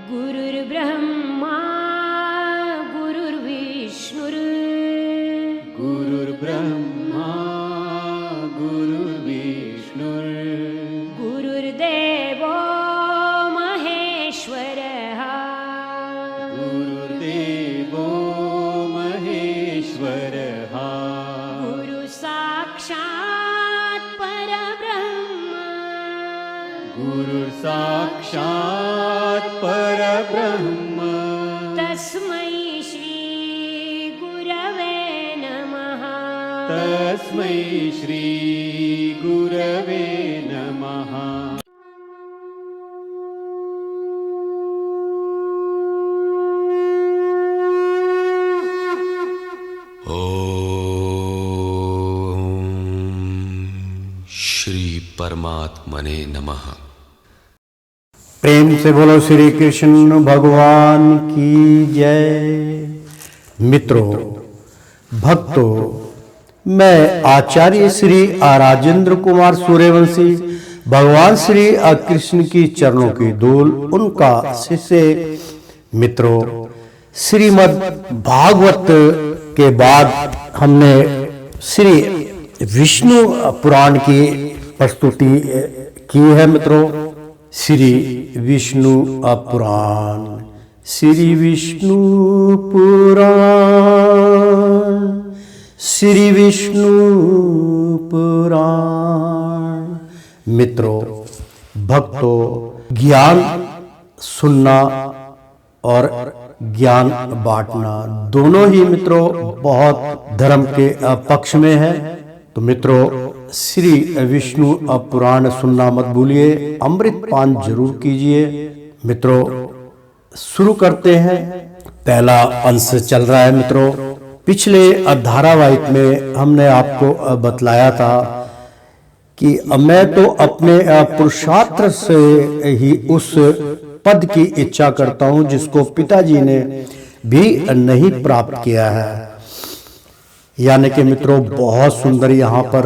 गुरुर्ब्रह्मा गुरुर्विष्णुर् गुरुर्ब्रह्मा गुरुर्विष्णुर् गुरुर्देवो महेश्वरः गुरुर्देवो महेश्वरः गुरुसाक्षात् परब्रह्म गुरुर्साक्षात् परब्रह्म तस्मै श्री गुरवे नमः तस्मै श्री गुरवे नमः। श्री परमात्मने नमः। प्रेम से बोलो श्री कृष्ण भगवान की जय। मित्रों, भक्तों, मैं आचार्य श्री राजेंद्र कुमार सूर्यवंशी भगवान श्री कृष्ण की चरणों की धूल उनका शिष्य। मित्रों, श्रीमद् भागवत के बाद हमने श्री विष्णु पुराण की प्रस्तुति की है। मित्रों, श्री विष्णु पुराण, श्री विष्णु पुराण, श्री विष्णु पुराण। मित्रों, भक्तों, ज्ञान सुनना और ज्ञान बांटना दोनों ही मित्रों बहुत धर्म के पक्ष में है। तो मित्रों, श्री विष्णु पुराण सुनना मत भूलिए, अमृत पान जरूर कीजिए। मित्रों, शुरू करते हैं। पहला अंश चल रहा है। मित्रों, पिछले धारावाहिक में हमने आपको बतलाया था कि मैं तो अपने पुरुषार्थ से ही उस पद की इच्छा करता हूं जिसको पिताजी ने भी नहीं प्राप्त किया है। यानी कि मित्रों, बहुत सुंदर यहाँ पर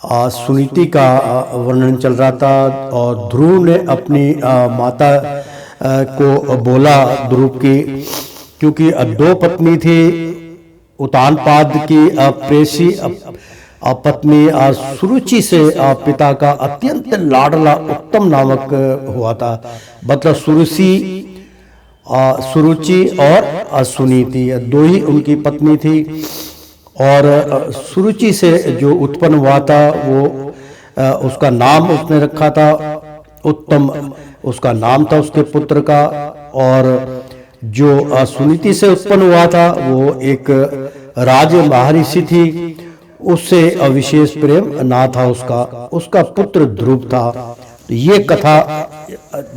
सुनीति का वर्णन चल रहा था और ध्रुव ने अपनी माता को बोला, ध्रुव की, क्योंकि दो पत्नी थी, उतानपाद की प्रेसी पत्नी सुरुचि से पिता का अत्यंत लाडला उत्तम नामक हुआ था। मतलब सुरुचि और सुनीति दो ही उनकी पत्नी थी। और सुरुचि से जो उत्पन्न हुआ था वो उसका नाम उसने रखा था उत्तम, उसका नाम था उसके पुत्र का। और जो सुनीति से उत्पन्न हुआ था वो एक राज महर्षि थी, उससे विशेष प्रेम ना था उसका पुत्र ध्रुव था। तो ये कथा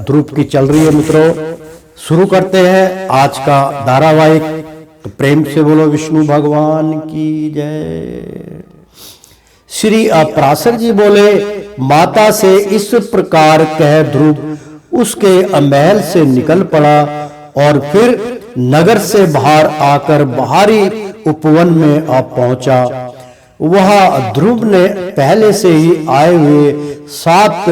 ध्रुव की चल रही है। मित्रों, शुरू करते हैं आज का धारावाहिक। तो प्रेम से बोलो विष्णु भगवान की जय। श्री पराशर जी बोले, माता से इस प्रकार कह ध्रुव उसके महल से निकल पड़ा और फिर नगर से बाहर आकर बाहरी उपवन में पहुंचा। वहां ध्रुव ने पहले से ही आए हुए 7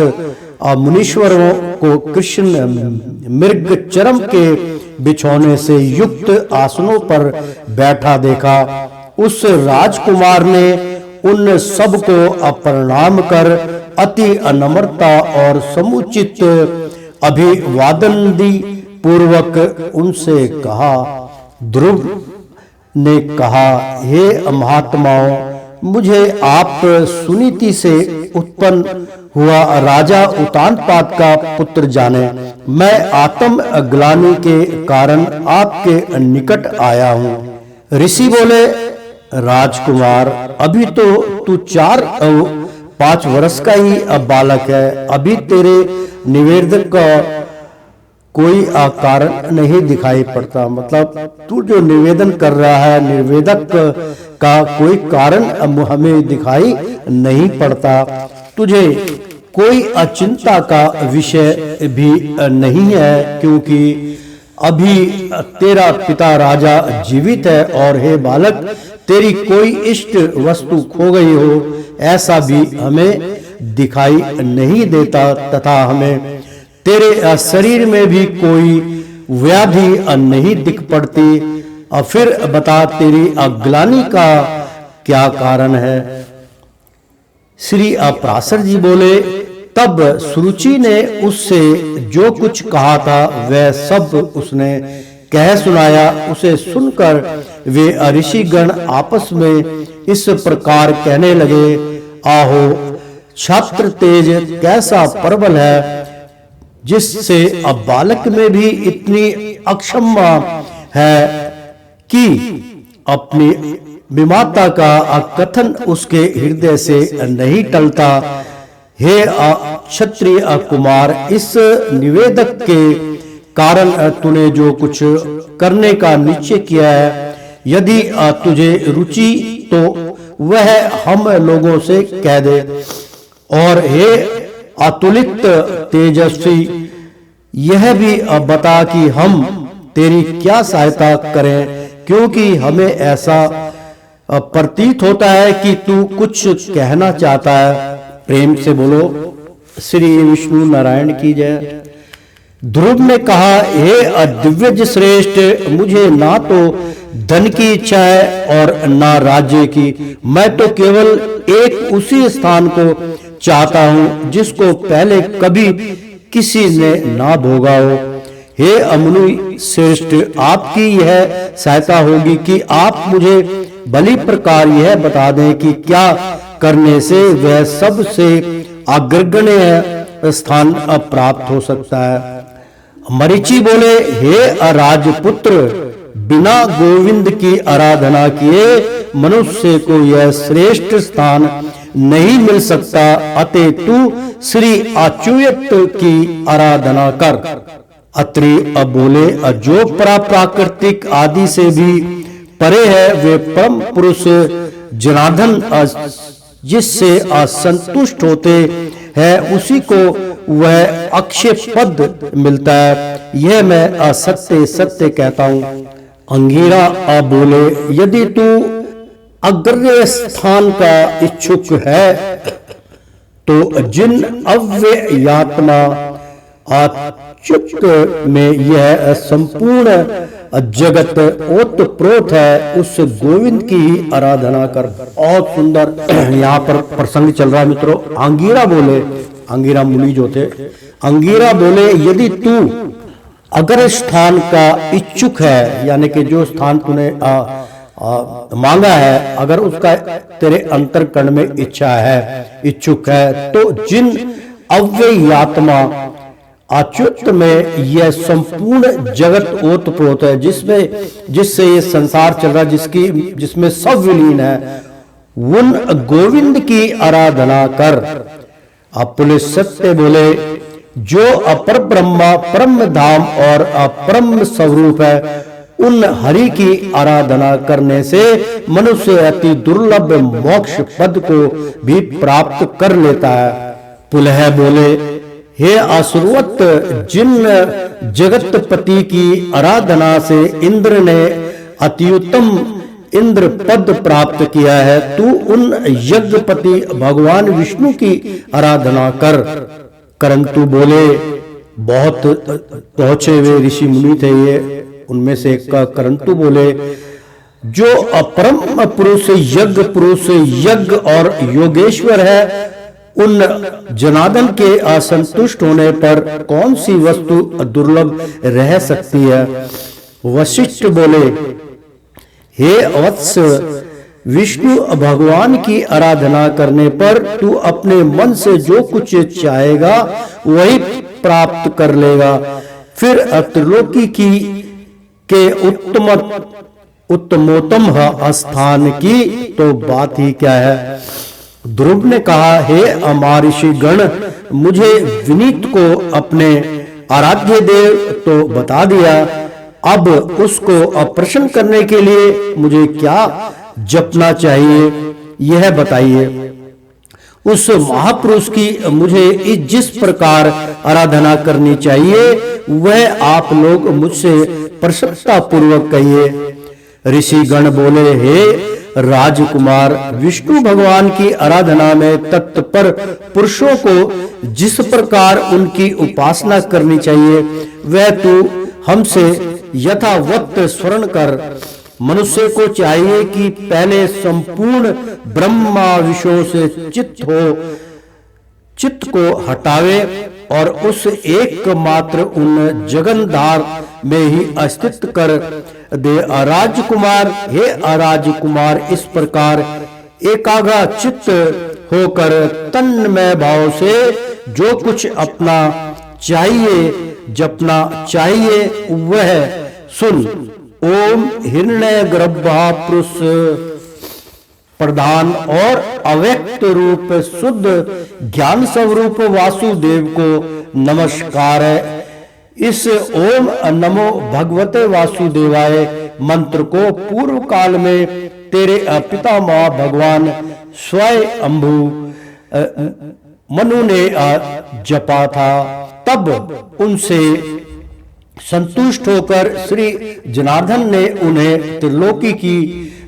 मुनीश्वरों को कृष्ण मृग चरम के बिछौने से युक्त आसनों पर बैठा देखा। उस राजकुमार ने उन सब को प्रणाम कर अति अनम्रता और समुचित अभिवादन पूर्वक उनसे कहा। ध्रुव ने कहा, हे महात्माओं, मुझे आप सुनीति से उत्पन्न हुआ राजा उतानपाद का पुत्र जाने। मैं आत्म ग्लानि के कारण आपके निकट आया हूँ। ऋषि बोले, राजकुमार, अभी तो तू 4-5 वर्ष का ही बालक है। अभी तेरे निवेदन का कोई कारण नहीं दिखाई पड़ता। मतलब तू जो निवेदन कर रहा है, निवेदक का कोई कारण हमें दिखाई नहीं पड़ता। तुझे कोई अचिंता का विषय भी नहीं है, क्योंकि अभी तेरा पिता राजा जीवित है और हे बालक, तेरी कोई इष्ट वस्तु खो गई हो ऐसा भी हमें दिखाई नहीं देता, तथा हमें तेरे शरीर में भी कोई व्याधि नहीं दिख पड़ती। फिर बता तेरी ग्लानि का क्या कारण है। श्री पराशर जी बोले, तब सुरुचि ने उससे जो कुछ कहा था वह सब उसने कह सुनाया। उसे सुनकर वे ऋषिगण आपस में इस प्रकार कहने लगे, आहो छात्र तेज कैसा प्रबल है, जिससे अब बालक में भी इतनी अक्षमा है कि अपनी विमाता का कथन उसके हृदय से नहीं टलता। हे क्षत्रिय कुमार, इस निवेदक के कारण तूने जो कुछ करने का निश्चय किया है, यदि तुझे रुचि तो वह हम लोगों से कह दे। और हे अतुलित तेजस्वी, यह भी बता कि हम तेरी क्या सहायता करें, क्योंकि हमें ऐसा प्रतीत होता है कि तू कुछ कहना चाहता है। प्रेम से बोलो श्री विष्णु नारायण की जय। ध्रुव ने कहा, हे दिव्यज श्रेष्ठ, मुझे ना तो धन की इच्छा है और ना राज्य की। मैं तो केवल एक उसी स्थान को चाहता हूं जिसको पहले कभी किसी ने ना भोगा हो। हे अमनु श्रेष्ठ, आपकी यह सहायता होगी कि आप मुझे भली प्रकार यह बता दें कि क्या करने से वह सबसे अग्रगण्य स्थान प्राप्त हो सकता है। मरीचि बोले, हे राजपुत्र, बिना गोविंद की आराधना किए मनुष्य को यह श्रेष्ठ स्थान नहीं मिल सकता। अतः तू श्री अच्युत की आराधना कर। अत्रि अब बोले, जो प्राकृतिक आदि से भी परे है, वे परम पुरुष जनार्दन जिससे असंतुष्ट होते हैं उसी को वह अक्षय पद मिलता है। यह मैं सत्य सत्य कहता हूं। अंगीरा बोले, यदि तू अग्रण्य स्थान का इच्छुक है तो जिन अव्ययात्मा अच्युत में यह संपूर्ण जगत ओतप्रोत है, उस गोविंद की ही आराधना कर। बहुत सुंदर यहाँ पर प्रसंग चल रहा है मित्रों। अंगीरा बोले, अंगीरा मुनि जो थे, अंगीरा बोले, यदि तू अगर स्थान का इच्छुक है, यानी कि जो स्थान तूने मांगा है, अगर उसका तेरे अंतरकरण में इच्छा है, इच्छुक है, तो जिन अव्ययात्मा अच्युत में यह संपूर्ण जगत ओतप्रोत है, जिससे ये संसार चल रहा है, जिसमें सब विलीन है, उन गोविंद की आराधना कर। पुलिस सत्य बोले, जो अपर ब्रह्मा परम धाम और अपरम स्वरूप है, उन हरि की आराधना करने से मनुष्य अति दुर्लभ मोक्ष पद को भी प्राप्त कर लेता है। पुलह बोले, हे असुरवत, जिन जगतपति की आराधना से इंद्र ने अत्युत्तम इंद्र पद प्राप्त किया है, तू उन यज्ञपति भगवान विष्णु की आराधना कर। करंतु बोले, बहुत पहुंचे हुए ऋषि मुनि थे ये, उनमें से एक का करंतु बोले, जो अपरम पुरुष यज्ञ और योगेश्वर है, उन जनार्दन के असंतुष्ट होने पर कौन सी वस्तु दुर्लभ रह सकती है। वशिष्ठ बोले, हे वत्स, विष्णु भगवान की आराधना करने पर तू अपने मन से जो कुछ चाहेगा वही प्राप्त कर लेगा। फिर त्रिलोकी के उत्तमोत्तम स्थान की तो बात ही क्या है। ध्रुव ने कहा, हे अमारिषि गण, मुझे विनीत को अपने आराध्य देव तो बता दिया, अब उसको प्रसन्न करने के लिए मुझे क्या जपना चाहिए यह बताइए। उस महापुरुष की मुझे जिस प्रकार आराधना करनी चाहिए वह आप लोग मुझसे प्रसन्नता पूर्वक कहिए। ऋषि गण बोले, हे राजकुमार, विष्णु भगवान की आराधना में तत्पर पुरुषों को जिस प्रकार उनकी उपासना करनी चाहिए वह तू हमसे यथावत स्मरण कर। मनुष्य को चाहिए कि पहले संपूर्ण ब्रह्मा विषयों से चित्त को हटावे और उस एकमात्र उन जगन्धार में ही अस्तित्व कर दे। अराजकुमार, हे अराजकुमार, इस प्रकार एकाग्र चित्त होकर तन्मय भाव से जो कुछ अपना चाहिए जपना चाहिए वह सुन। ओम हिरण्य गर्भा पुरुष प्रधान और अव्यक्त रूप शुद्ध ज्ञान स्वरूप वासुदेव को नमस्कार है। इस ओम नमो भगवते वासुदेवाय मंत्र को पूर्व काल में तेरे पितामह भगवान स्वयं अम्भु मनु ने जपा था। तब उनसे संतुष्ट होकर श्री जनार्दन ने उन्हें त्रिलोकी की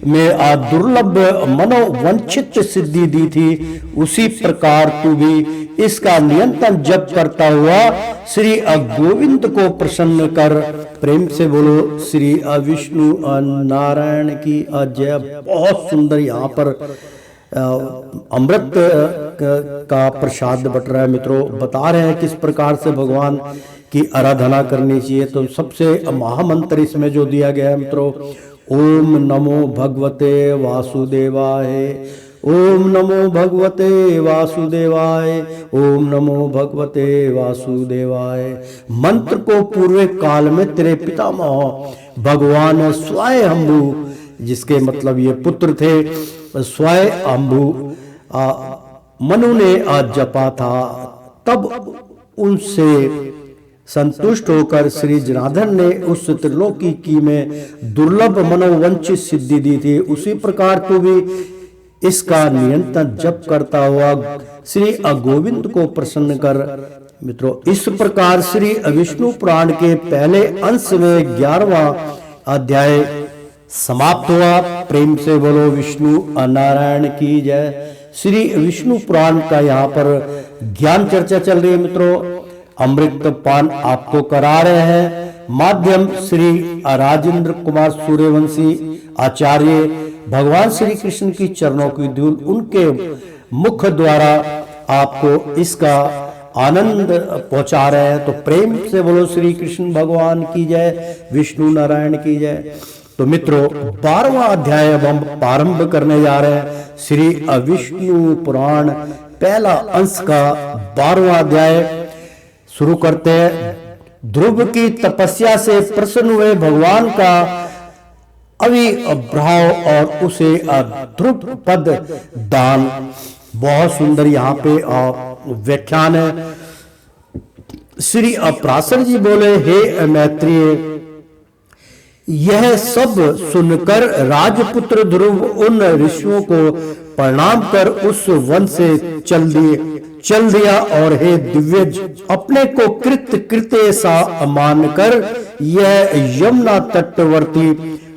में दुर्लभ मनोवंचित सिद्धि दी थी। उसी प्रकार तू भी इसका नियंत्रण जप करता हुआ श्री गोविंद को प्रसन्न कर। प्रेम से बोलो श्री विष्णु नारायण की जय। बहुत सुंदर यहाँ पर अमृत का प्रसाद बट रहा है मित्रों। बता रहे हैं किस प्रकार से भगवान की आराधना करनी चाहिए। तो सबसे महामंत्र इसमें जो दिया गया है मित्रों, ओम नमो भगवते वासुदेवाय, ओम नमो भगवते वासुदेवाय, ओम नमो भगवते वासुदेवाय। मंत्र को पूर्व काल में तेरे पितामह भगवान स्वयंभू, जिसके मतलब ये पुत्र थे, स्वयंभू मनु ने जपा था। तब उनसे संतुष्ट होकर श्री जनार्दन ने उस त्रिलोकी की में दुर्लभ मनोवंचित सिद्धि दी थी। उसी प्रकार तू भी इसका नियंत्रण जप करता हुआ श्री गोविंद को प्रसन्न कर। मित्रों, इस प्रकार श्री विष्णु पुराण के पहले अंश में 11वां अध्याय समाप्त हुआ। प्रेम से बोलो विष्णु नारायण की जय। श्री विष्णु पुराण का यहाँ पर ज्ञान चर्चा चल रही है मित्रों। अमृत पान आपको करा रहे हैं माध्यम श्री राजेंद्र कुमार सूर्यवंशी आचार्य। भगवान श्री कृष्ण की चरणों की धूल उनके मुख द्वारा आपको इसका आनंद पहुंचा रहे हैं। तो प्रेम से बोलो श्री कृष्ण भगवान की जय, विष्णु नारायण की जय। तो मित्रों, 12वां अध्याय अब हम प्रारंभ करने जा रहे हैं। श्री विष्णु पुराण पहला अंश का 12वां अध्याय शुरू करते हैं। ध्रुव की तपस्या से प्रसन्न हुए भगवान का अविर्भाव और उसे ध्रुव पद दान। बहुत सुंदर यहाँ पे व्याख्यान है। श्री अपराशर जी बोले, हे मैत्रेय, यह सब सुनकर राजपुत्र ध्रुव उन ऋषियों को प्रणाम कर उस वन से चल दिया और हे दिव्यज, अपने को कृत्य सा मानकर यह यमुना तटवर्ती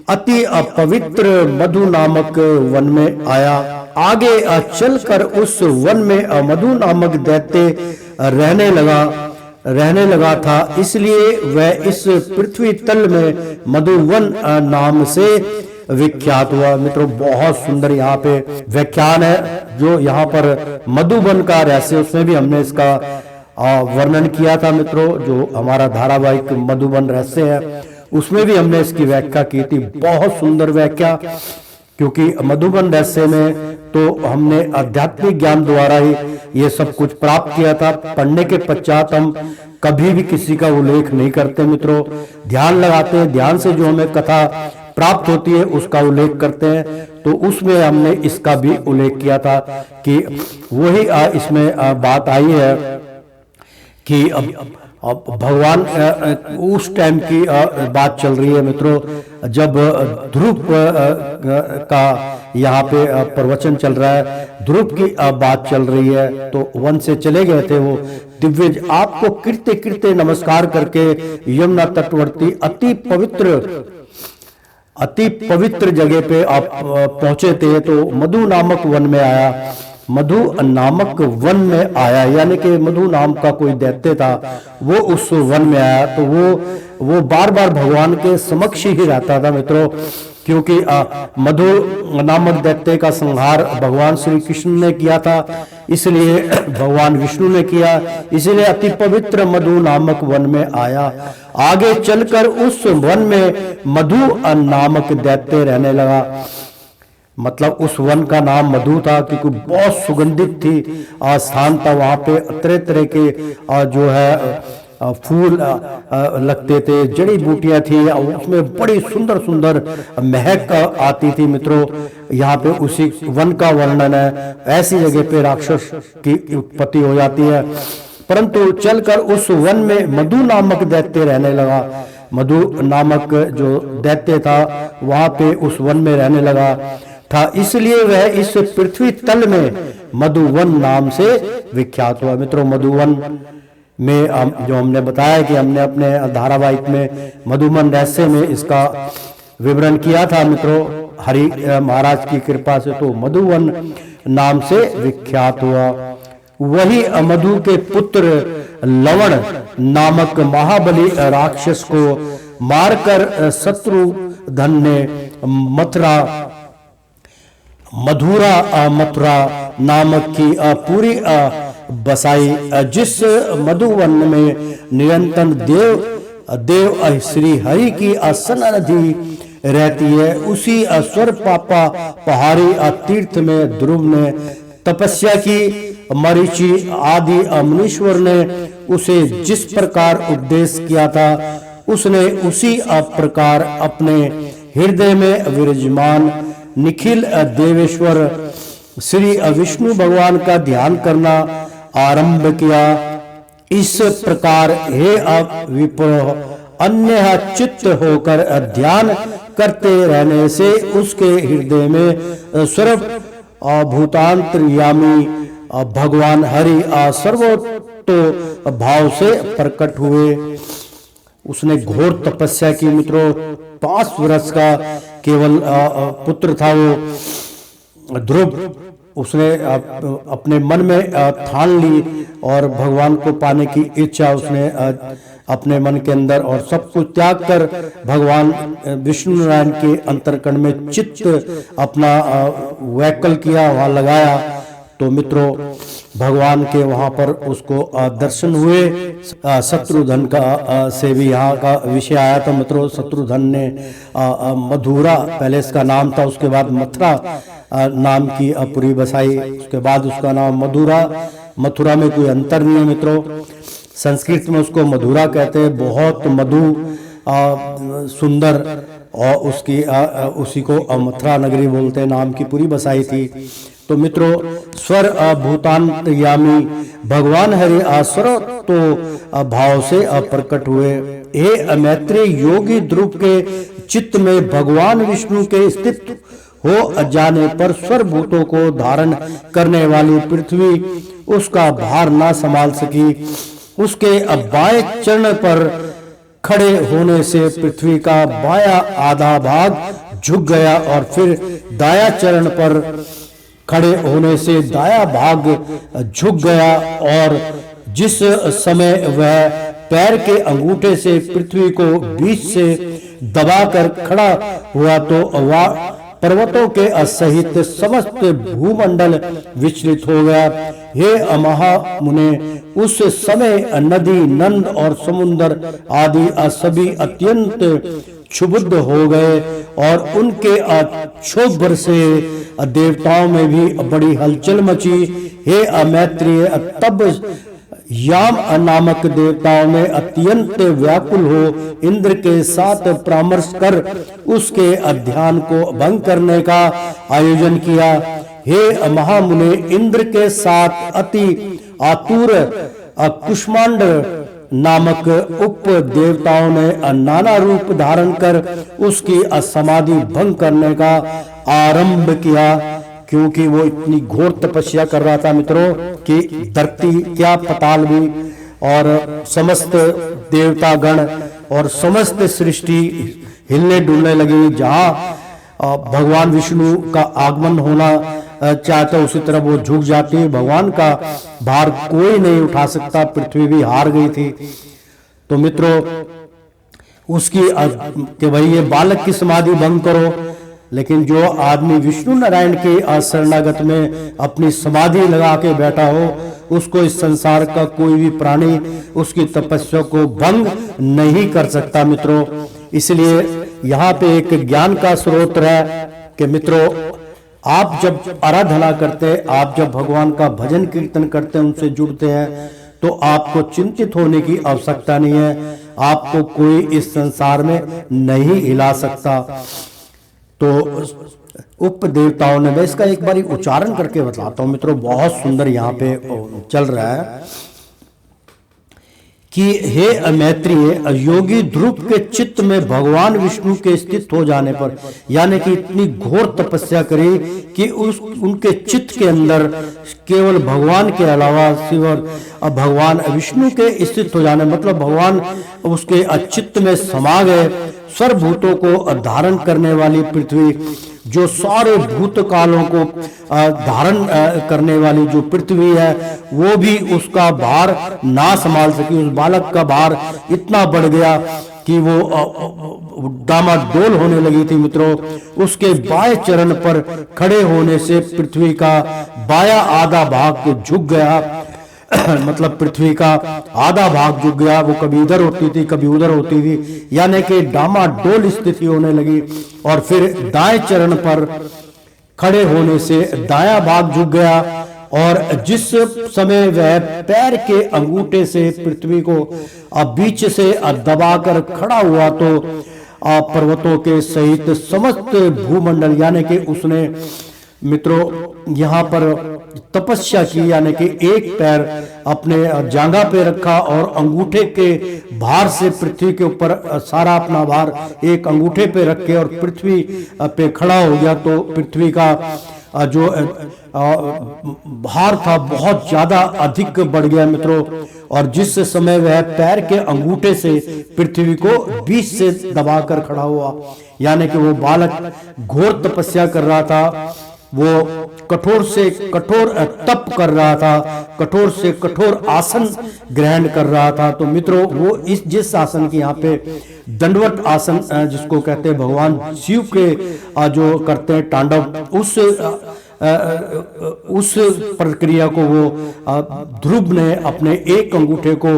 अति अपवित्र मधु नामक वन में आया। आगे चलकर उस वन में मधु नामक दैत्य रहने लगा था, इसलिए वह इस पृथ्वी तल में मधुवन नाम से विख्यात हुआ। मित्रों, बहुत सुंदर यहाँ पे व्याख्यान है। जो यहाँ पर मधुबन का रहस्य, उसमें भी हमने इसका वर्णन किया था मित्रों। जो हमारा धारावाहिक मधुबन रहस्य है उसमें भी हमने इसकी व्याख्या की थी। बहुत सुंदर व्याख्या, क्योंकि मधुबन रहस्य में तो हमने आध्यात्मिक ज्ञान द्वारा ही ये सब कुछ प्राप्त किया था। पढ़ने के पश्चात हम कभी भी किसी का उल्लेख नहीं करते मित्रों। ध्यान लगाते हैं, ध्यान से जो हमें कथा प्राप्त होती है उसका उल्लेख करते हैं। तो उसमें हमने इसका भी उल्लेख किया था कि वही इसमें बात आई है कि अब भगवान उस टाइम की बात चल रही है मित्रों, जब ध्रुव का यहाँ पे प्रवचन चल रहा है, ध्रुव की बात चल रही है। तो वन से चले गए थे वो दिव्यज, आपको कृत्य नमस्कार करके यमुना तटवर्ती अति पवित्र अति पवित्र जगह पे आप पहुंचे थे तो मधु नामक वन में आया। मधु नामक वन में आया यानी कि मधु नाम का कोई दैत्य था, वो उस वन में आया। तो वो बार बार भगवान के समक्ष ही रहता था मित्रों, क्योंकि मधु नामक दैत्य का संहार भगवान श्री कृष्ण ने किया था, इसलिए भगवान विष्णु ने किया, इसलिए अति पवित्र मधु नामक वन में आया। आगे चलकर उस वन में मधु नामक दैत्य रहने लगा। मतलब उस वन का नाम मधु था क्योंकि बहुत सुगंधित थी स्थान था, वहां पे तरह तरह के जो है फूल लगते थे, जड़ी बूटियां थी, उसमें बड़ी सुंदर सुंदर महक आती थी मित्रों। यहाँ पे उसी वन का वर्णन है। ऐसी जगह पे राक्षस की उत्पत्ति हो जाती है। परंतु चलकर उस वन में मधु नामक दैत्य रहने लगा। मधु नामक जो दैत्य था वहां पे उस वन में रहने लगा था, इसलिए वह इस पृथ्वी तल में मधुवन नाम से विख्यात हुआ। मित्रों मधुवन में जो हमने बताया कि हमने अपने धारावाहिक में मधुमन रहस्य में इसका विवरण किया था मित्रों, हरि महाराज की कृपा से, तो मधुवन नाम से विख्यात हुआ। वही मधु के पुत्र लवण नामक महाबली राक्षस को मारकर शत्रुधन ने मथुरा नामक की पूरी बसाई। जिस मधुवन में निरंतर देव श्री हरि की सन्निधि रहती है, उसी स्वर पापा पहाड़ी तीर्थ में ध्रुव ने तपस्या की। मरीचि आदि मुनीश्वर ने उसे जिस प्रकार उपदेश किया था, उसने उसी प्रकार अपने हृदय में विराजमान निखिल देवेश्वर श्री विष्णु भगवान का ध्यान करना आरंभ किया। इस प्रकार हे विप्र अन्य चित्त होकर ध्यान करते रहने से उसके हृदय में सर्व भूतांतर्यामी भगवान हरि सर्वतो भाव से प्रकट हुए। उसने घोर तपस्या की मित्रों, 5 वर्ष का केवल पुत्र था वो ध्रुव। उसने अपने मन में ठान ली और भगवान को पाने की इच्छा उसने अपने मन के अंदर, और सब कुछ त्याग कर भगवान विष्णु नारायण के अंतर्कण में चित्त अपना वैकल किया, वहां लगाया। तो मित्रों भगवान के वहां पर उसको दर्शन हुए। शत्रुधन का से भी यहाँ का विषय आया था मित्रों। शत्रुधन ने मधुरा पहले इसका नाम था, उसके बाद मथुरा नाम की पुरी बसाई, उसके बाद उसका नाम मथुरा में कोई अंतर नहीं है मित्रों। संस्कृत में उसको मधुरा कहते हैं, बहुत मधु सुंदर, और उसी को मथुरा नगरी बोलते हैं, नाम की पूरी बसाई थी। तो मित्रों स्वर भूतांतर्यामी भगवान हरि सर्वतो भाव से प्रकट हुए। हे मैत्रेय, योगी ध्रुव के चित्त में भगवान विष्णु के स्थित हो जाने पर सर्वभूतों को धारण करने वाली पृथ्वी उसका भार ना संभाल सकी। उसके बाएं चरण पर खड़े होने से पृथ्वी का बाया आधा भाग झुक गया, और फिर दाया चरण पर खड़े होने से दाया भाग झुक गया, और जिस समय वह पैर के अंगूठे से पृथ्वी को बीच से दबाकर खड़ा हुआ तो वह पर्वतों के सहित समस्त भूमंडल विचलित हो गया। हे महामुने, उस समय नदी, नंद और समुद्र आदि सभी अत्यंत क्षुब्ध हो गए, और उनके क्षोभ से देवताओं में भी बड़ी हलचल मची। हे मैत्रेय, तब याम नामक देवताओं ने अत्यंत व्याकुल हो इंद्र के साथ परामर्श कर उसके ध्यान को भंग करने का आयोजन किया। हे महामुने, इंद्र के साथ अति आतुर कुष्मांड नामक उप देवताओं ने नाना रूप धारण कर उसकी समाधि भंग करने का आरंभ किया, क्योंकि वो इतनी घोर तपस्या कर रहा था मित्रों कि धरती क्या पाताल भी और समस्त देवता गण और समस्त सृष्टि हिलने डुलने लगी। जहाँ भगवान विष्णु का आगमन होना चाहता उसी तरह वो झुक जाती है। भगवान का भार कोई नहीं उठा सकता, पृथ्वी भी हार गई थी। तो मित्रों उसकी कि भाई ये बालक की समाधि भंग करो, लेकिन जो आदमी विष्णु नारायण के शरणागत में अपनी समाधि लगा के बैठा हो, उसको इस संसार का कोई भी प्राणी उसकी तपस्या को भंग नहीं कर सकता मित्रों। इसलिए यहाँ पे एक ज्ञान का स्रोत है कि मित्रों आप जब आराधना करते हैं, आप जब भगवान का भजन कीर्तन करते हैं, उनसे जुड़ते हैं, तो आपको चिंतित होने की आवश्यकता नहीं है। आपको कोई इस संसार में नहीं हिला सकता। तो उप देवताओं ने, मैं इसका एक बार उच्चारण करके बताता हूं मित्रों, बहुत सुंदर यहाँ पे चल रहा है कि हे मैत्रेय, योगी ध्रुव के चित्त में भगवान विष्णु के स्थित हो जाने पर, यानी कि इतनी घोर तपस्या करी कि उनके चित्त के अंदर केवल भगवान के अलावा शिव और भगवान विष्णु के स्थित हो जाने, मतलब भगवान उसके चित्त में समा गए। सर्वभूतों को धारण करने वाली पृथ्वी, जो सारे भूत कालों को धारण करने वाली जो पृथ्वी है, वो भी उसका भार ना संभाल सकी। उस बालक का भार इतना बढ़ गया कि वो डामाडोल होने लगी थी मित्रों। उसके बाएं चरण पर खड़े होने से पृथ्वी का बाया आधा भाग झुक गया। मतलब पृथ्वी का आधा भाग झुक गया। वो कभी इधर होती थी, कभी उधर होती थी, यानी कि डामाडोल स्थिति होने लगी। और फिर दाएं चरण पर खड़े होने से दायां भाग झुक गया। और जिस समय वह पैर के अंगूठे से पृथ्वी को बीच से दबाकर खड़ा हुआ, तो पर्वतों के सहित समस्त भूमंडल, यानी कि उसने मित्रों यहाँ पर तपस्या की, यानी कि एक पैर अपने जांघा पे रखा और अंगूठे के भार से पृथ्वी के ऊपर सारा अपना भार एक अंगूठे पे रख के और पृथ्वी पे खड़ा हो गया। तो पृथ्वी का जो भार था बहुत ज्यादा अधिक बढ़ गया मित्रों। और जिस समय वह पैर के अंगूठे से पृथ्वी को बीच से दबाकर खड़ा हुआ, यानी कि वो बालक घोर तपस्या कर रहा था, वो कठोर से कठोर तप कर रहा था, कठोर से कठोर आसन ग्रहण कर रहा था। तो मित्रों वो इस जिस आसन की यहाँ पे दंडवत आसन जिसको कहते हैं भगवान शिव के जो करते हैं तांडव, उस प्रक्रिया को वो ध्रुव ने अपने एक अंगूठे को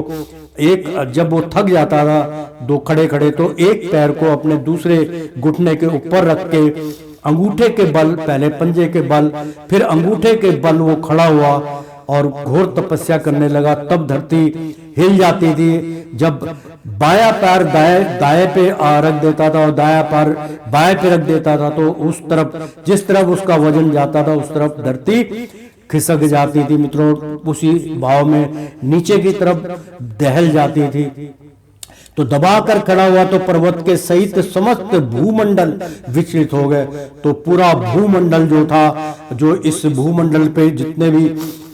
जब वो थक जाता था दो खड़े खड़े, तो एक पैर को अपने दूसरे घुटने के ऊपर रख के अंगूठे के बल, पहले पंजे के बल, फिर अंगूठे के बल वो खड़ा हुआ और घोर तपस्या करने लगा। तब धरती हिल जाती थी। जब बायां पैर दाएं पे रख देता था और दायां पैर बाएं पे रख देता था, तो उस तरफ जिस तरफ उसका वजन जाता था उस तरफ धरती खिसक जाती थी मित्रों। उसी भाव में नीचे की तरफ दहल जाती थी। तो दबाकर खड़ा हुआ तो पर्वत के सहित समस्त भूमंडल विचलित हो गए। तो पूरा भूमंडल जो था, जो इस भूमंडल पे जितने भी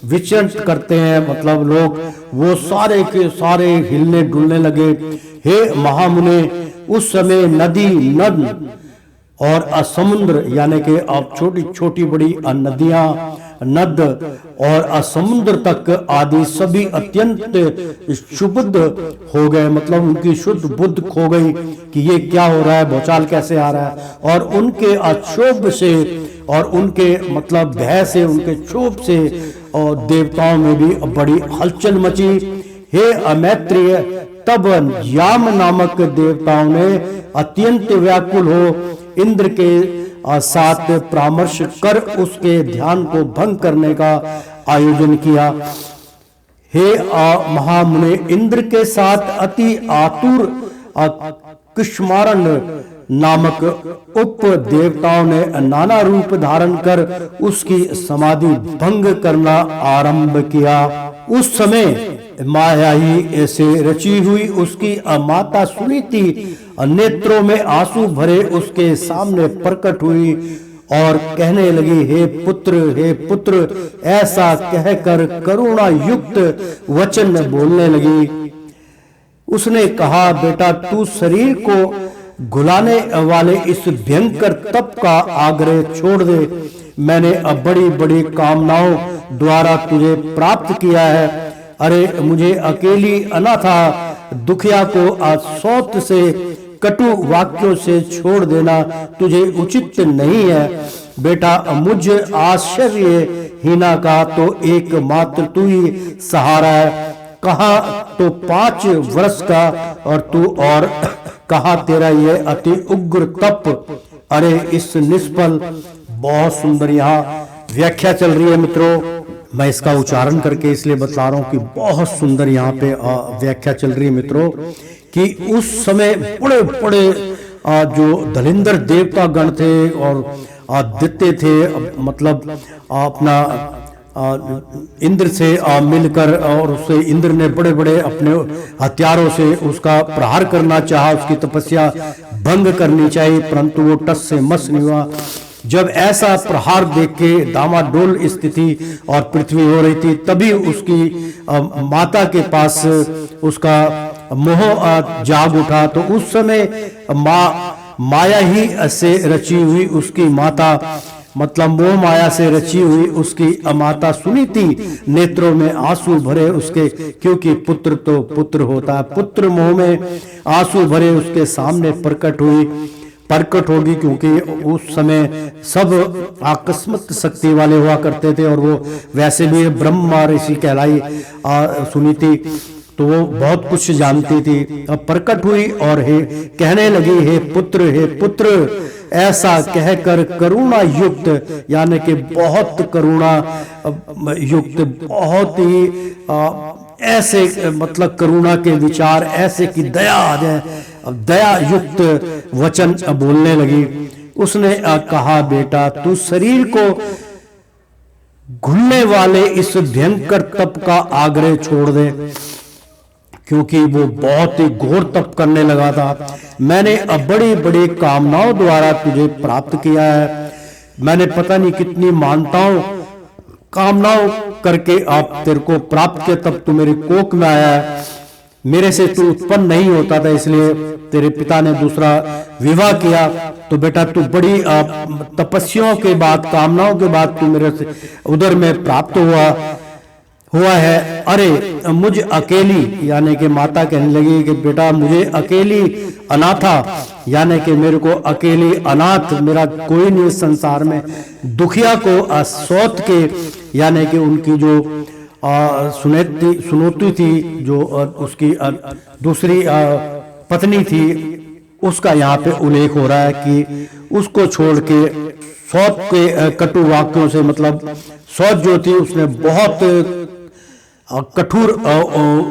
विचरण करते हैं मतलब लोग, वो सारे के सारे हिलने डुलने लगे। हे महामुने, उस समय नदी, नद और समुद्र, यानी कि अब छोटी छोटी बड़ी नदियां, नद और समुद्र तक आदि सभी अत्यंत शुद्ध हो गए। मतलब उनकी शुद्ध बुद्ध खो गई कि ये क्या हो रहा है, भूचाल कैसे आ रहा है। और उनके अक्षोभ से और उनके मतलब भय से, उनके क्षोभ से और देवताओं में भी बड़ी हलचल मची। हे अमैत्रेय, तब याम नामक देवताओं ने अत्यंत व्याकुल हो इंद्र के साथ परामर्श कर उसके ध्यान को भंग करने का आयोजन किया। हे महामुने, इंद्र के साथ अति आतुर कुष्मारण नामक उप देवताओं ने नाना रूप धारण कर उसकी समाधि भंग करना आरंभ किया। उस समय माया ही ऐसे रची हुई उसकी माता सुनीति नेत्रों में आंसू भरे उसके सामने प्रकट हुई और कहने लगी, हे पुत्र, ऐसा कहकर करुणा युक्त वचन बोलने लगी। उसने कहा, बेटा तू शरीर को घुलाने वाले इस भयंकर तप का आग्रह छोड़ दे। मैंने अब बड़ी बड़ी कामनाओं द्वारा तुझे प्राप्त किया है। अरे मुझे अकेली अनाथा दुखिया को असौत से कटु वाक्यों से छोड़ देना तुझे उचित नहीं है। बेटा मुझ आश्चर्यहीना का तो एकमात्र तू ही सहारा है। कहा तो 5 वर्ष का और तू और कहा तेरा ये अति उग्र तप। अरे इस निष्फल, बहुत सुंदर यहाँ व्याख्या चल रही है मित्रों। मैं इसका उच्चारण करके इसलिए बता रहा हूं कि बहुत सुंदर यहाँ पे व्याख्या चल रही है मित्रों, कि उस समय बड़े बड़े जो दलिंदर देवता गण थे और दैत्य थे, मतलब अपना इंद्र से मिलकर, और उससे इंद्र ने बड़े बड़े अपने हथियारों से उसका प्रहार करना चाहा, उसकी तपस्या भंग करनी चाहिए, परंतु वो टस से मस नहीं हुआ। जब ऐसा प्रहार देख के दामाडोल स्थिति और पृथ्वी हो रही थी, तभी उसकी माता के पास उसका मोह जाग उठा। तो उस समय माया ही से रची हुई उसकी माता, मतलब मोह माया से रची हुई उसकी माता सुनीति नेत्रों में आंसू भरे उसके, क्योंकि पुत्र तो पुत्र होता है, पुत्र मोह में आंसू भरे उसके सामने प्रकट होगी, क्योंकि उस समय सब आकस्मिक शक्ति वाले हुआ करते थे और वो वैसे भी ब्रह्मा ऋषि कहलाई सुनीति, तो वो बहुत कुछ जानती थी। अब प्रकट हुई और कहने लगी, हे पुत्र, ऐसा कहकर करुणा युक्त, यानी कि बहुत करुणा युक्त, बहुत ही ऐसे मतलब करुणा के विचार ऐसे कि दया आ जाए, दया युक्त वचन बोलने लगी। उसने कहा, बेटा तू शरीर को घुलने वाले इस भयंकर तप का आग्रह छोड़ दे, क्योंकि वो बहुत ही घोर तप करने लगा था। मैंने अब बड़ी बड़ी कामनाओं द्वारा तुझे प्राप्त किया है। मैंने पता नहीं कितनी मानताओं कामनाओं करके आप तेरे को प्राप्त किया, तब तू मेरी कोख में आया है। मेरे से तू उत्पन्न नहीं होता था, इसलिए तेरे पिता ने दूसरा विवाह किया। तो बेटा तू बड़ी तपस्याओं के बाद, कामनाओं के बाद तू मेरे से उधर में प्राप्त हुआ है। अरे मुझ अकेली, यानी कि माता कहने लगी कि बेटा मुझे अकेली अनाथा, यानी कि मेरे को अकेली अनाथ, मेरा कोई नहीं संसार में, दुखिया को सौत के, यानी कि उनकी जो सुनोती थी, जो उसकी दूसरी पत्नी थी, उसका यहाँ पे उल्लेख हो रहा है कि उसको छोड़ के सौत के कटु वाक्यों से, मतलब सौत जो थी उसने बहुत कठोर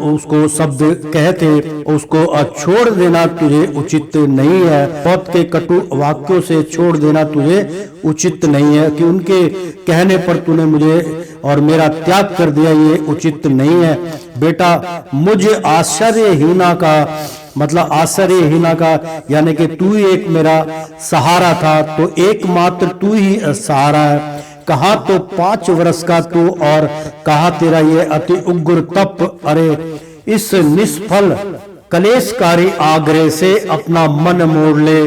उसको शब्द कहते, उसको छोड़ देना तुझे उचित नहीं है। सौत के कटु वाक्यों से छोड़ देना तुझे उचित नहीं है, कि उनके कहने पर तूने मुझे और मेरा त्याग कर दिया, ये उचित नहीं है। बेटा मुझ आश्चर्यहीना का, मतलब आश्चर्यहीना का, यानी कि तू ही एक मेरा सहारा था, तो एकमात्र तू ही सहारा है। कहा तो 5 वर्ष का तू, और कहा तेरा ये अति उग्र तप। अरे इस निष्फल कलेशकारी आग्रह से अपना मन मोड़ ले,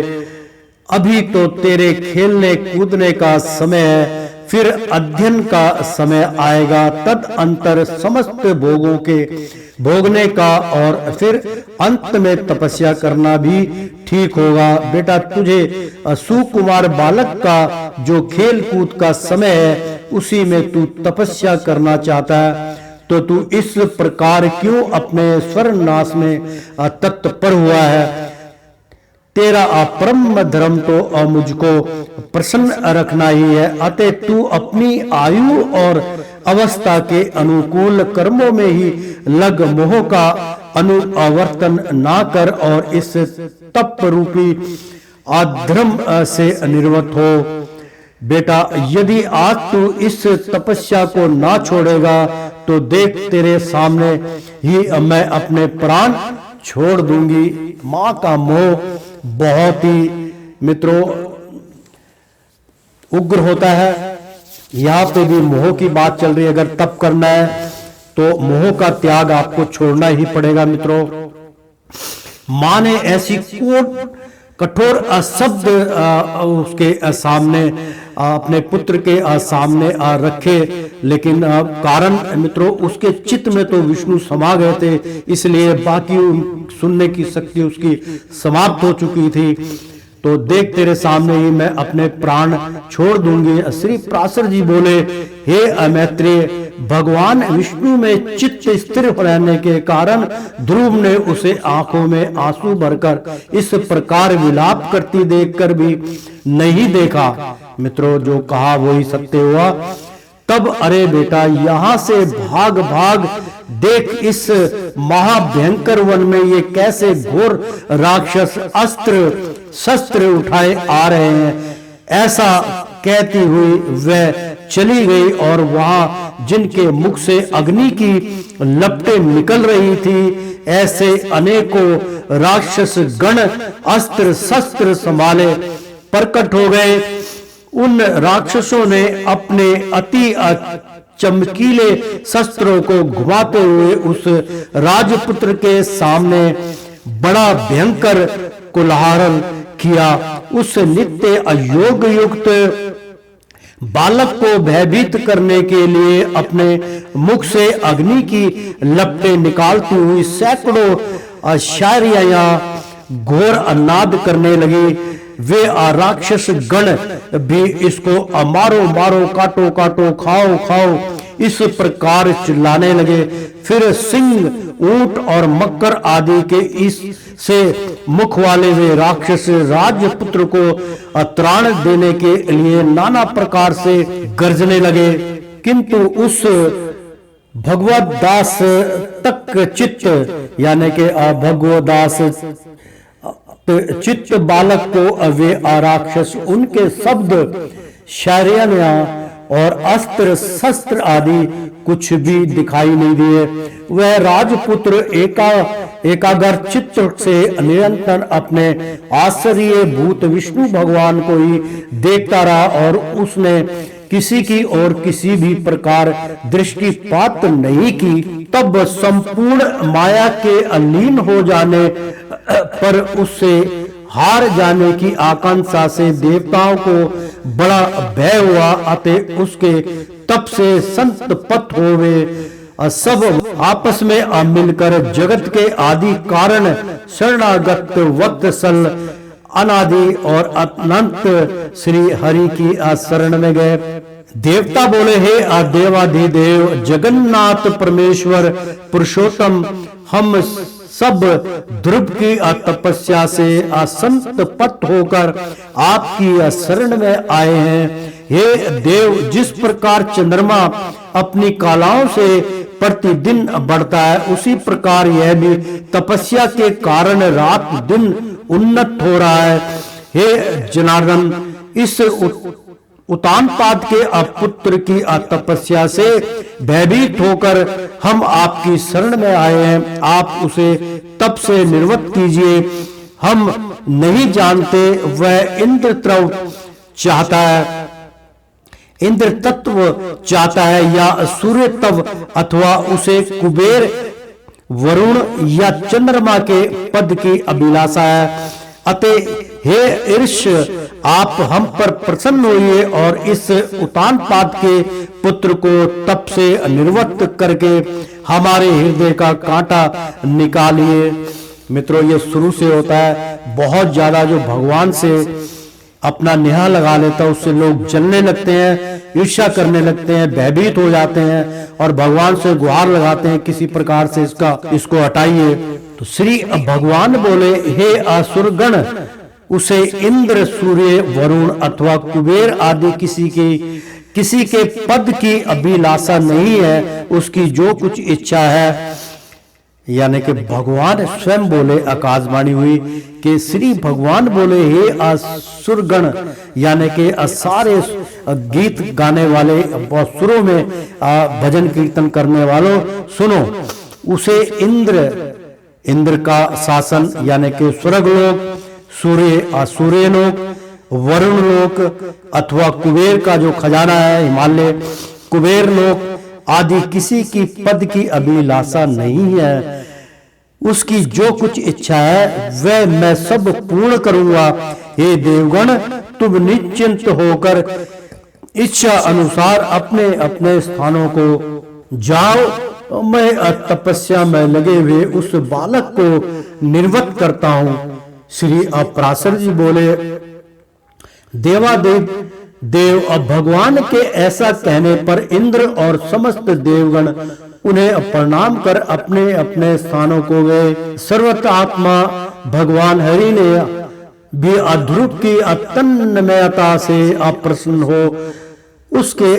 अभी तो तेरे खेलने कूदने का समय है, फिर अध्ययन का समय आएगा, तद अंतर समस्त भोगों के भोगने का, और फिर अंत में तपस्या करना भी ठीक होगा। बेटा तुझे सुकुमार बालक का जो खेल कूद का समय है, उसी में तू तपस्या करना चाहता है, तो तू इस प्रकार क्यों अपने स्वर्णाश में तत्पर हुआ है। तेरा परम धर्म तो मुझको प्रसन्न रखना ही है, अतः तू अपनी आयु और अवस्था के अनुकूल कर्मों में ही लग, मोह का अनुवर्तन ना कर, और इस तप रूपी अधर्म से निर्वत हो। बेटा यदि आज तू इस तपस्या को ना छोड़ेगा, तो देख तेरे सामने ही मैं अपने प्राण छोड़ दूंगी। माँ का मोह बहुत ही मित्रों उग्र होता है। यहाँ पे भी मोह की बात चल रही है। अगर तप करना है तो मोह का त्याग आपको छोड़ना ही पड़ेगा मित्रों। माँ ने ऐसी कठोर शब्द उसके सामने अपने पुत्र के सामने रखे, लेकिन कारण मित्रों उसके चित्त में तो विष्णु समा गए थे, इसलिए बाकी सुनने की शक्ति उसकी समाप्त हो चुकी थी। तो देख तेरे सामने ही मैं अपने प्राण छोड़ दूंगी। श्री पराशर जी बोले, हे मैत्रेय, भगवान विष्णु में चित्त स्थिर रहने के कारण ध्रुव ने उसे आंखों में आंसू भरकर इस प्रकार विलाप करती देखकर भी नहीं देखा। मित्रों, जो कहा वही सत्य हुआ। तब अरे बेटा, यहां से भाग भाग, देख इस महाभयंकर वन में ये कैसे घोर राक्षस अस्त्र शस्त्र उठाए आ रहे हैं। ऐसा कहती हुई वह चली गई और वहां जिनके मुख से अग्नि की लपटें निकल रही थी, ऐसे अनेकों राक्षस गण अस्त्र शस्त्र संभाले प्रकट हो गए। उन राक्षसों ने अपने अति चमकीले शस्त्रों को घुमाते हुए उस राजपुत्र के सामने बड़ा भयंकर कुल्हाड़न किया। उस नित्य अयोग युक्त बालक को भयभीत करने के लिए अपने मुख से अग्नि की लपटें निकालती हुई सैकड़ों शायरियां घोर अन्नाद करने लगी। वे राक्षस गण भी इसको मारो मारो, काटो काटो, खाओ खाओ, इस प्रकार चिल्लाने लगे। फिर सिंह, ऊंट और मकर आदि के इस से मुख वाले वे राक्षस राजपुत्र को त्राण देने के लिए नाना प्रकार से गरजने लगे, किंतु उस भगवत दास तक चित्त यानी कि भगवत दास चित्त बालक को वे राक्षस उनके शब्द, शायरियां और अस्त्र शस्त्र आदि कुछ भी दिखाई नहीं दिए। वह राजपुत्र एकाग्र चित्त से निरंतर अपने आश्चर्य भूत विष्णु भगवान को ही देखता रहा और उसने किसी की और किसी भी प्रकार दृष्टिपात नहीं की। तब संपूर्ण माया के अलीन हो जाने पर उससे हार जाने की आकांक्षा से देवताओं को बड़ा भय हुआ। अतः उसके तप से संत पत होवे सब आपस में मिलकर जगत के आदि कारण शरणागत वत्सल अनादि और अनंत श्री हरि की शरण में गए। देवता बोले, हे देवाधिदेव जगन्नाथ परमेश्वर पुरुषोत्तम, हम सब ध्रुव की तपस्या से असंत पत होकर आपकी शरण में आए हैं। हे देव, जिस प्रकार चंद्रमा अपनी कलाओं से प्रतिदिन बढ़ता है, उसी प्रकार यह भी तपस्या के कारण रात दिन उन्नत हो रहा है। हे जनार्दन, इस उतानपाद के पुत्र की तपस्या से भयभीत होकर हम आपकी शरण में आए हैं। आप उसे तप से निर्वत कीजिए। हम नहीं जानते वह इंद्र चाहता है, इंद्र तत्व चाहता है या सूर्य तव, अथवा उसे कुबेर, वरुण या चंद्रमा के पद की अभिलाषा है। अतः हे ईर्ष, आप हम पर प्रसन्न होइए और इस उतानपाद के पुत्र को तप से निर्वत करके हमारे हृदय का कांटा निकालिए। मित्रों, ये शुरू से होता है। बहुत ज्यादा जो भगवान से अपना नेहा लगा लेता है, उससे लोग जलने लगते हैं, ईर्ष्या करने लगते हैं, भयभीत हो जाते हैं और भगवान से गुहार लगाते हैं किसी प्रकार से इसको हटाइए। तो श्री भगवान बोले, हे असुरगण, उसे इंद्र, सूर्य, वरुण अथवा कुबेर आदि किसी के पद की अभिलाषा नहीं है। उसकी जो कुछ इच्छा है, यानी कि भगवान स्वयं बोले, आकाशवाणी हुई कि श्री भगवान बोले, हे असुरगण, यानी कि सारे गीत गाने वाले सुरों में भजन कीर्तन करने वालों, सुनो। उसे इंद्र का शासन यानी कि स्वर्ग लोक, सूर्य सूर्य लोक, वरुण लोक अथवा कुबेर का जो खजाना है हिमालय, कुबेर लोक आदि किसी की पद की अभिलाषा नहीं है। उसकी जो कुछ इच्छा है वह मैं सब पूर्ण करूंगा। हे देवगण, तुम निश्चिंत होकर इच्छा अनुसार अपने अपने स्थानों को जाओ। मैं तपस्या में लगे हुए उस बालक को निर्वत करता हूं। श्री अपराशर जी बोले, देव अब भगवान के ऐसा कहने पर इंद्र और समस्त देवगण उन्हें प्रणाम कर अपने अपने स्थानों को गए। सर्वतात्मा भगवान हरि ने भी ध्रुव की तन्मयता से अप्रसन्न हो उसके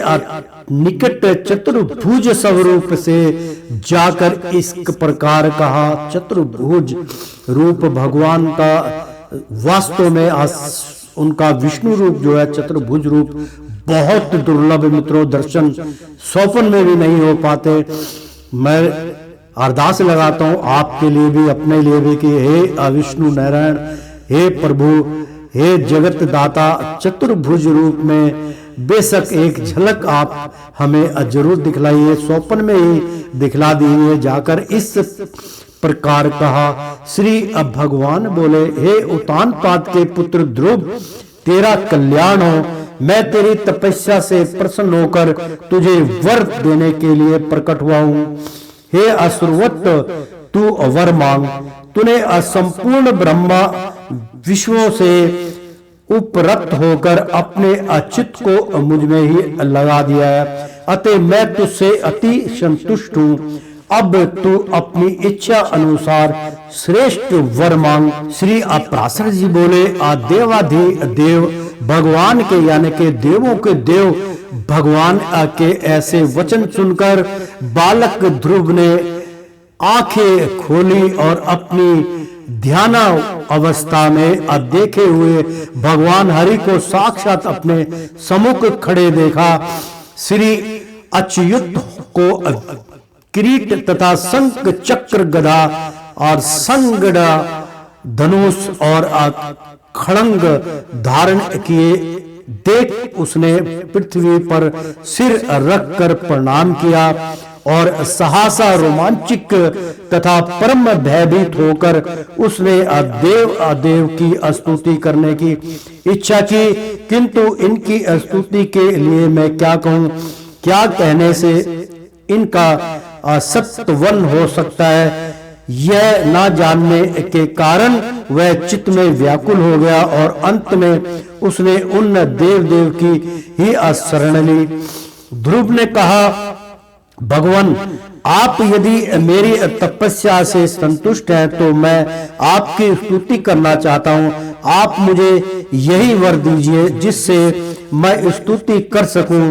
निकट चतुर्भुज स्वरूप से जाकर इस प्रकार कहा। चतुर्भुज रूप भगवान का वास्तव में उनका विष्णु रूप जो है चतुर्भुज रूप बहुत दुर्लभ मित्रों, दर्शन स्वप्न में भी नहीं हो पाते। मैं अरदास लगाता हूं आपके लिए भी अपने लिए भी कि हे विष्णु नारायण, हे प्रभु, हे जगत दाता, चतुर्भुज रूप में बेशक एक झलक आप हमें जरूर दिखलाइए। स्वप्न में ही दिखला दीजिए जाकर इस प्रकार कहा। श्री अब भगवान बोले, हे उतानपाद के पुत्र ध्रुव, तेरा कल्याण हो। मैं तेरी तपस्या से प्रसन्न होकर तुझे वर देने के लिए प्रकट हुआ हूं। हे असुरवत, तू वर मांग। तूने असंपूर्ण ब्रह्मा विश्वों से उपरत होकर अपने अचित को मुझ में ही लगा दिया है, अतः मैं तुझसे अति संतुष्ट हूं। अब तू अपनी इच्छा अनुसार श्रेष्ठ वर मांग। श्री अपराशर जी बोले, देवाधि देव भगवान के यानी के देवों के देव भगवान के ऐसे वचन सुनकर बालक ध्रुव ने आंखें खोली और अपनी ध्यान अवस्था में देखे हुए भगवान हरि को साक्षात अपने सम्मुख खड़े देखा। श्री अच्युत को किरीट तथा शंख चक्र गदा और संगड़ा धनुष और खड़ंग धारण किए देख उसने पृथ्वी पर सिर रखकर प्रणाम किया और सहसा रोमांचिक तथा परम भयभीत होकर उसने देव की स्तुति करने की इच्छा की। किंतु इनकी स्तुति के लिए मैं क्या कहूं, क्या कहने से इनका सत्वन हो सकता है, यह ना जानने के कारण वह चित्त में व्याकुल हो गया और अंत में उसने उन देव की ही शरण ली। ध्रुव ने कहा, भगवान, आप यदि मेरी तपस्या से संतुष्ट हैं तो मैं आपकी स्तुति करना चाहता हूं। आप मुझे यही वर दीजिए जिससे मैं स्तुति कर सकूं।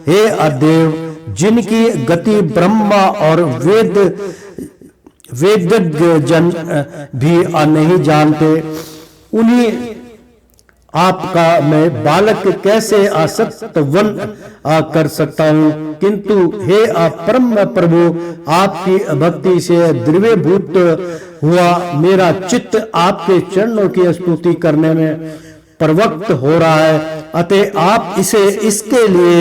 हे अदेव, जिनकी गति ब्रह्मा और वेदज्ञ जन भी नहीं जानते, उन्हीं आपका मैं बालक कैसे आसक्त वन कर सकता हूं। किंतु हे परम प्रभु, आपकी भक्ति से द्रवीभूत हुआ मेरा चित्त आपके चरणों की स्तुति करने में प्रवक्त हो रहा है, अतः आप इसके लिए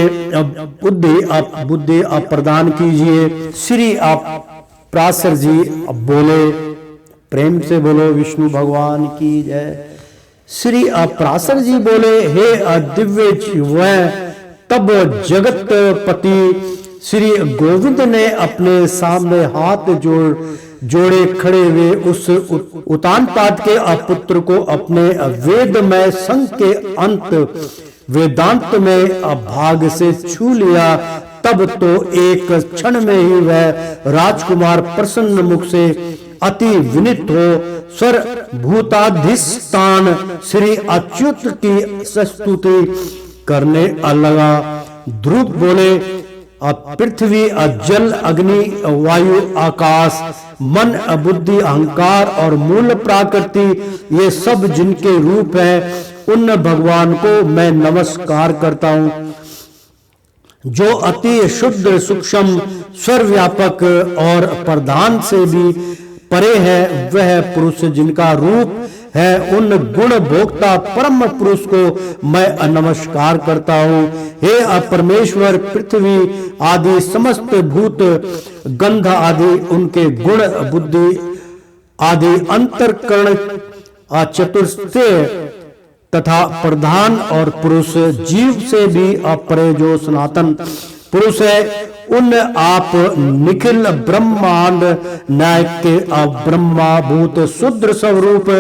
बुद्धि आप प्रदान कीजिए। श्री आप प्रासर जी बोले, प्रेम से बोलो विष्णु भगवान की जय। श्री अपराशर जी बोले, हे दिव्य जीव, तब जगत पति श्री गोविंद ने अपने सामने हाथ जोड़े खड़े हुए उस उतानपाद के पुत्र को अपने वेदमय संग के अंत वेदांत में भाग से छू लिया। तब तो एक क्षण में ही वह राजकुमार प्रसन्न मुख से अति विनित हो स्वर भूताधिष्ठान श्री अच्युत की स्तुति करने लगा। ध्रुव बोले, पृथ्वी, जल, अग्नि, वायु, आकाश, मन, बुद्धि, अहंकार और मूल प्रकृति, ये सब जिनके रूप हैं, उन भगवान को मैं नमस्कार करता हूं। जो अति शुद्ध सूक्ष्म सर्वव्यापक और प्रधान से भी परे है, वह पुरुष जिनका रूप है, उन गुण भोक्ता परम पुरुष को मैं नमस्कार करता हूँ। हे परमेश्वर, पृथ्वी आदि समस्त भूत, गंध आदि उनके गुण, बुद्धि आदि अंतरकरण चतुष्टय तथा प्रधान और पुरुष जीव से भी अपरे जो सनातन पुरुष है उन आप निखिल ब्रह्मांड नायक के ब्रह्माभूत शुद्र स्वरूप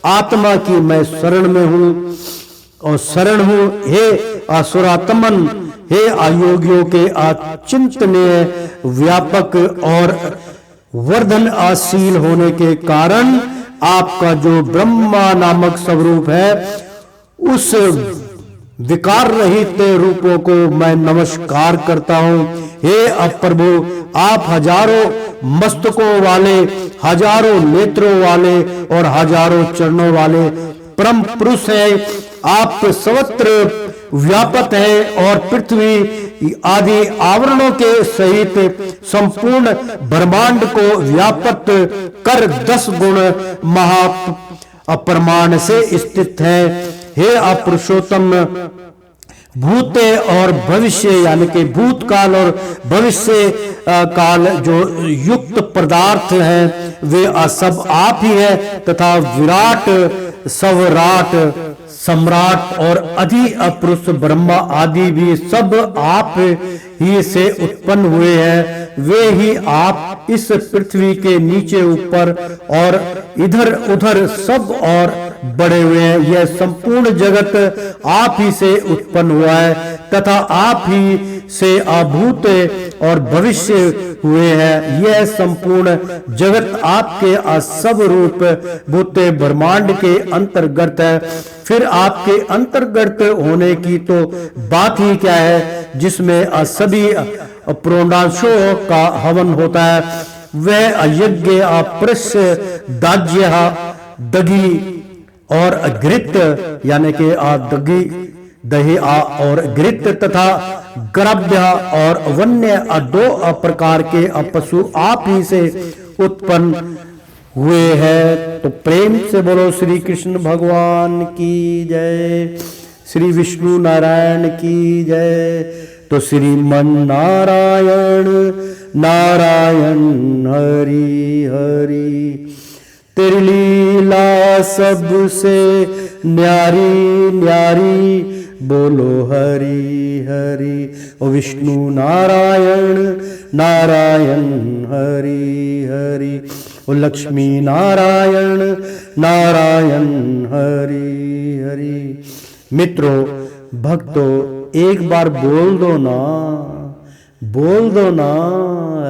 आत्मा की मैं शरण में हूँ और शरण हूँ। हे असुरात्मन, हे आयोगियों के अचिंतनीय व्यापक और वर्धन आशील होने के कारण आपका जो ब्रह्मा नामक स्वरूप है उस विकार रहित रूपों को मैं नमस्कार करता हूँ। हे अप्रभु, आप हजारों मस्तकों वाले, हजारों नेत्रों वाले और हजारों चरणों वाले परम पुरुष हैं। आप सर्वत्र व्यापक है और पृथ्वी आदि आवरणों के सहित संपूर्ण ब्रह्मांड को व्यापक कर 10 गुण महा अपरमाण से स्थित है। हे अपुरुषोत्तम, भूते और भविष्य यानी कि भूतकाल और भविष्य काल जो युक्त पदार्थ हैं वे सब आप ही है तथा विराट, सवराट, सम्राट और अधि अपुरुष ब्रह्मा आदि भी सब आप ही से उत्पन्न हुए हैं। वे ही आप इस पृथ्वी के नीचे ऊपर और इधर उधर सब और बड़े हुए हैं। यह संपूर्ण जगत आप ही से उत्पन्न हुआ है तथा आप ही से अभूत और भविष्य हुए हैं। यह संपूर्ण जगत आपके सब रूप भूते ब्रह्मांड के अंतर्गत है। फिर आपके अंतर्गत होने की तो बात ही क्या है, जिसमें सभी पुरोडांशों का हवन होता है। वह यज्ञ, अपृश्य, दाज्य, दगी और घृत यानी कि दगी, दही और घृत तथा गर्भ्य और वन्य 2 प्रकार के पशु आप ही से उत्पन्न हुए हैं। तो प्रेम से बोलो श्री कृष्ण भगवान की जय, श्री विष्णु नारायण की जय। तो श्रीमन नारायण नारायण हरि हरि, तेरी लीला सबसे न्यारी न्यारी, बोलो हरि हरि। ओ विष्णु नारायण नारायण हरि हरि, ओ लक्ष्मी नारायण नारायण हरि हरि। मित्रों, भक्तों, एक बार बोल दो ना, बोल दो ना,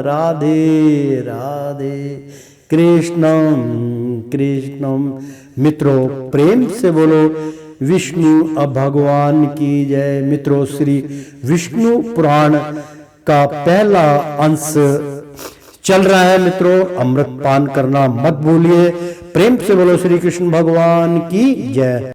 राधे राधे कृष्णम कृष्णम। मित्रों, प्रेम से बोलो विष्णु भगवान की जय। मित्रों, श्री विष्णु पुराण का पहला अंश चल रहा है। मित्रों, अमृत पान करना मत भूलिए। प्रेम से बोलो श्री कृष्ण भगवान की जय।